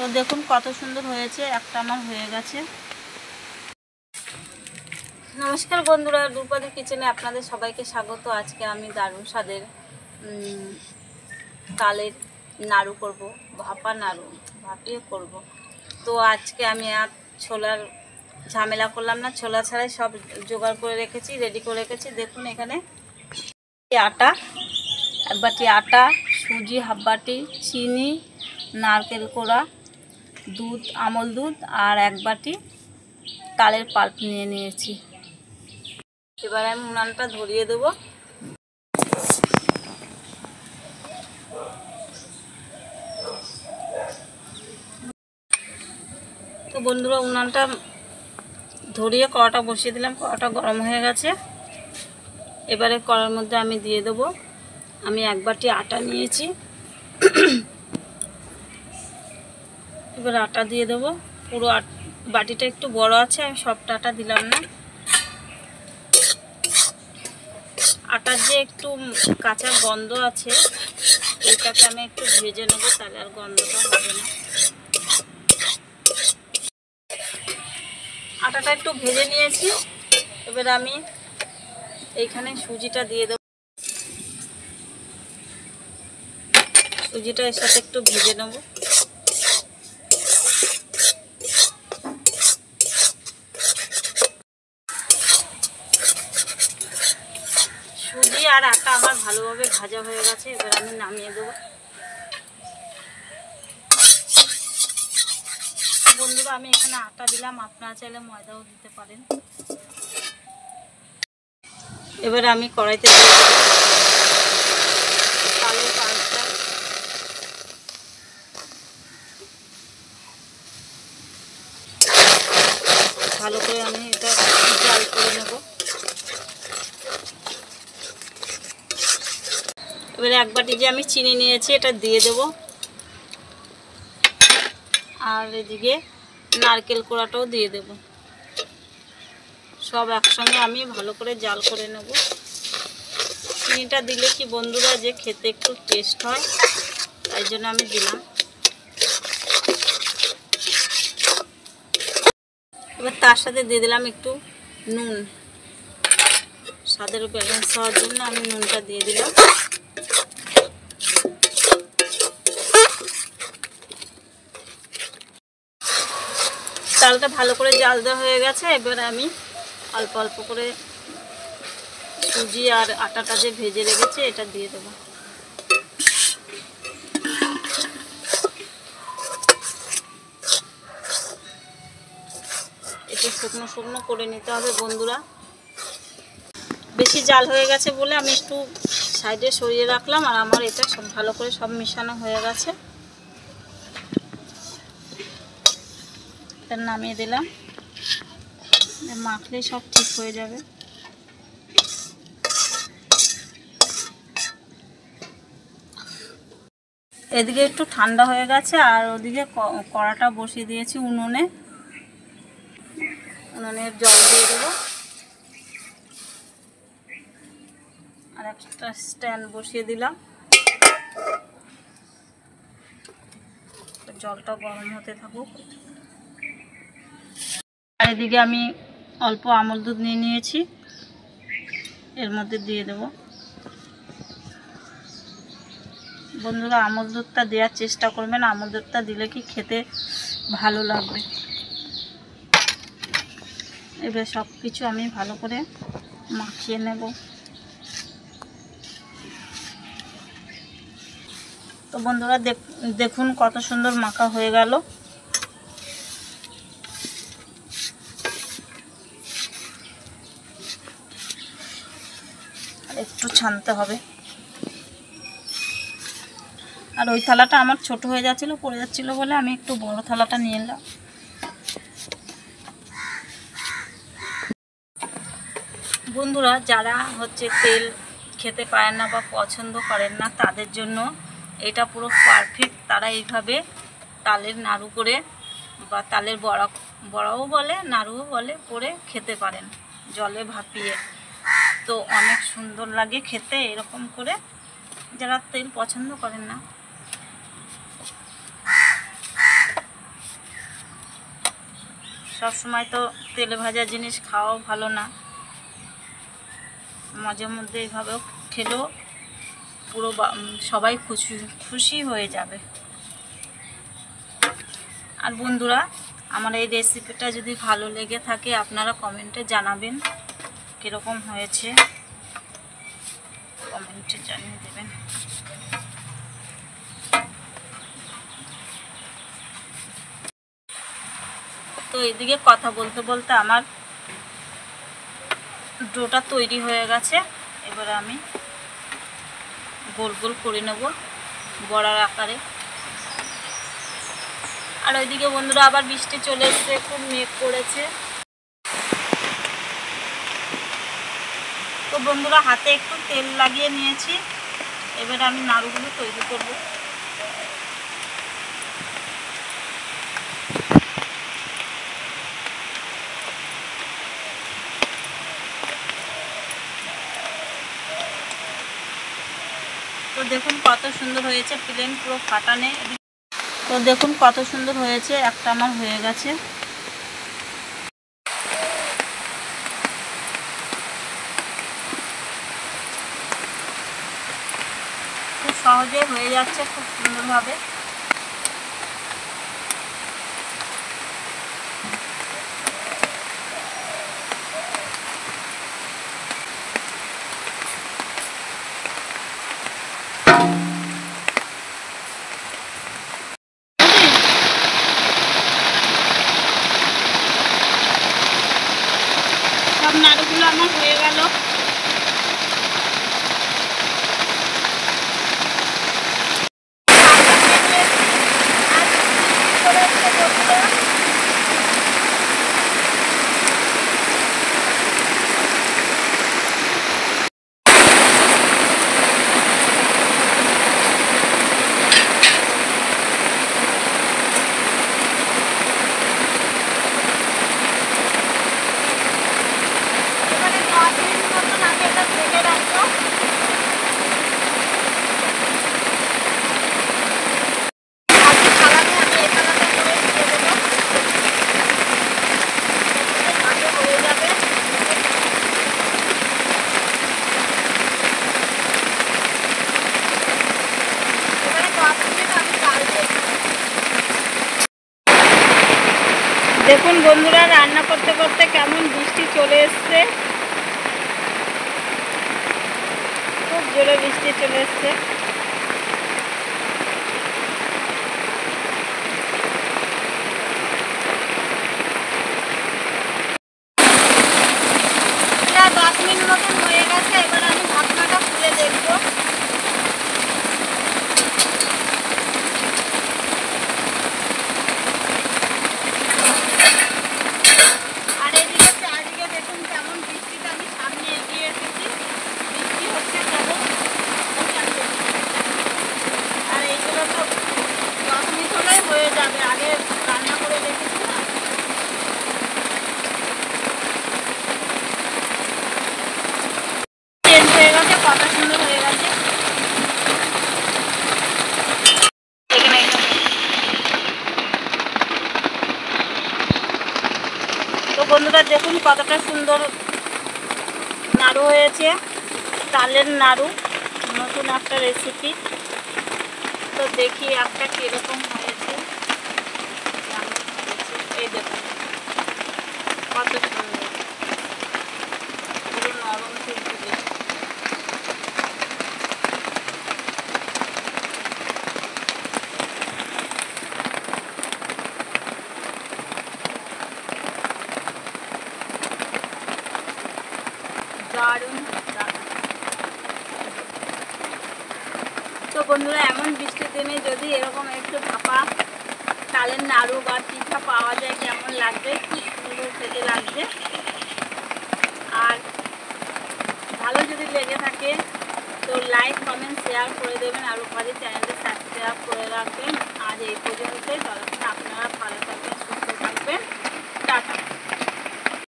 তো দেখুন কত সুন্দর হয়েছে, একটা আমার হয়ে গেছে। নমস্কার বন্ধুরা, রূপাদি কিচেনে আপনাদের সবাইকে স্বাগত। আজকে আমি দারুণ স্বাদের তালের নাড়ু করব, ভাপা নাড়ু, ভাপিয়ে করব। তো আজকে আমি আর ছোলার ঝামেলা করলাম না, ছোলা ছাড়াই সব জোগাড় করে রেখেছি, রেডি করে রেখেছি। দেখুন এখানে আটা, এক বাটি আটা, সুজি হাফ বাটি, চিনি, নারকেল কোড়া, দুধ, আমল দুধ আর এক বাটি তালের পাল্প নিয়ে নিয়েছি। এবার আমি উনানটা ধরিয়ে দেবো। তো বন্ধুরা, উনানটা ধরিয়ে কড়াটা বসিয়ে দিলাম, কড়াটা গরম হয়ে গেছে। এবারে কড়ার মধ্যে আমি দিয়ে দেবো, আমি এক বাটি আটা নিয়েছি। এবার আটা দিয়ে দেবো, পুরো বাটিটা একটু বড় আছে, আমি সবটা আটা দিলাম না। আটার যে একটু কাঁচা গন্ধ আছে, এইটাকে আমি একটু ভেজে নেবো, তাহলে আর গন্ধটা হবে না। আটাটা একটু ভেজে নিয়েছি। এবার আমি এইখানে সুজিটা দিয়ে দেবো, সুজিটা এর সাথে একটু ভেজে নেবো। সুজি আর আটা আমার ভালোভাবে ভাজা হয়ে গেছে, এবার আমি নামিয়ে দেবো। বন্ধুরা, আমি এখানে আটা দিলাম, আপনারা চাইলে ময়দাও দিতে পারেন। এবার আমি কড়াইতে দিয়ে দেবো তালের পাল্পটা। ভালো করে আমি এটা জাল করে নেব। এবারে এক বাটি যে আমি চিনি নিয়েছি এটা দিয়ে দেব, আর এদিকে নারকেল কোড়াটাও দিয়ে দেব। সব একসঙ্গে আমি ভালো করে জাল করে নেব। চিনিটা দিলে কি বন্ধুরা, যে খেতে একটু টেস্ট হয়, তাই জন্য আমি দিলাম। এবার তার সাথে দিয়ে দিলাম একটু নুন, স্বাদের ব্যালেন্স হওয়ার জন্য আমি নুনটা দিয়ে দিলাম। চালটা ভালো করে জাল দেওয়া হয়ে গেছে। এবার আমি অল্প অল্প করে সুজি আর আটাটা যে ভেজে রেখেছি এটা দিয়ে দেবো। একটু শুকনো শুকনো করে নিতে হবে বন্ধুরা। বেশি জাল হয়ে গেছে বলে আমি একটু সাইডে সরিয়ে রাখলাম, আর আমার এটা সব ভালো করে সব মেশানো হয়ে গেছে। এটা নামিয়ে দিলাম, মাখলেই সব ঠিক হয়ে যাবে। এদিকে একটু ঠান্ডা হয়ে গেছে, আর ওদিকে কড়াটা বসিয়ে দিয়েছি উনুনে। উনুনের জল দিয়ে দেবো, আর একটা স্ট্যান্ড বসিয়ে দিলাম। জলটা গরম হতে থাকুক। আর এদিকে আমি অল্প আমল দুধ নিয়ে নিয়েছি, এর মধ্যে দিয়ে দেব। বন্ধুরা, আমল দুধটা দেওয়ার চেষ্টা করবেন, আমল দুধটা দিলে কি খেতে ভালো লাগবে। এবার সব কিছু আমি ভালো করে মাখিয়ে নেব। তো বন্ধুরা, দেখুন কত সুন্দর মাখা হয়ে গেল। একটু ছানতে হবে। আর ওই থালাটা আমার ছোট হয়ে যাচ্ছিলো, পড়ে যাচ্ছিলো বলে আমি একটু বড় থালাটা নিয়ে এলাম। বন্ধুরা, যারা তেল খেতে পারেন না বা পছন্দ করেন না, তাদের জন্য এটা পুরো পারফেক্ট। তারা এইভাবে তালের নাড়ু করে বা তালের বড়াও বলে, নাড়ুও বলে, করে খেতে পারেন জলে ভাপিয়ে। তো অনেক সুন্দর লাগে খেতে এরকম করে, যারা তেল পছন্দ করেন না। সব সময় তো তেলে ভাজা জিনিস খাওয়াও ভালো না, মাঝে মধ্যে এইভাবেও খেলেও পুরো সবাই খুশি হয়ে যাবে। আর বন্ধুরা, আমার এই রেসিপিটা যদি ভালো লেগে থাকে আপনারা কমেন্টে জানাবেন কীরকম হয়েছে, কমেন্টে জানিয়ে দেবেন। তো এদিকে কথা বলতে বলতে আমার ডোটা তৈরি হয়ে গেছে। এবারে আমি গোল গোল করে নেব বড়ার আকারে। আর ওইদিকে বন্ধুরা আবার বৃষ্টি চলে এসছে, খুব মেঘ করেছে। তো বন্ধুরা হাতে একটু তেল লাগিয়ে নিয়েছি, এবারে আমি নাড়ুগুলো তৈরি করব। তো দেখুন কত সুন্দর হয়েছে, প্লেন পুরো ফাটা নেই। তো দেখুন কত সুন্দর হয়েছে, একটা আমার হয়ে গেছে। খুব সহজে হয়ে যাচ্ছে, খুব সুন্দরভাবে। সব নাড়ুগুলো আমার হয়ে গেল। দেখুন বন্ধুরা, রান্না করতে করতে কেমন বৃষ্টি চলে এসছে, খুব জোরে বৃষ্টি চলে এসছে। প্রায় 10 মিনিট মতন হয়ে গেছে, এবার আমি ঢাকনাটা খুলে দেখবো। তো বন্ধুরা দেখুন কতটা সুন্দর নাড়ু হয়েছে, তালের নাড়ু, নতুন একটা রেসিপি। তো দেখি একটা কিরকম হয়েছে। এই দেখুন কত সুন্দর, পুরো নরম তুলতুলে। দারুণ। তো বন্ধুরা এমন বৃষ্টির দিনে যদি এরকম একটু ভাপা তালের নাড়ু বা পিঠা পাওয়া যায় কেমন লাগবে, খুব সুন্দর খেতে লাগবে। আর ভালো যদি লেগে থাকে তো লাইক কমেন্ট শেয়ার করে দেবেন, আর ওখানে চ্যানেলটা সাবস্ক্রাইব করে রাখবেন। আজ এই পর্যন্তই, ততক্ষণ আপনারা ভালো থাকবেন, সুস্থ থাকবেন, টাটা।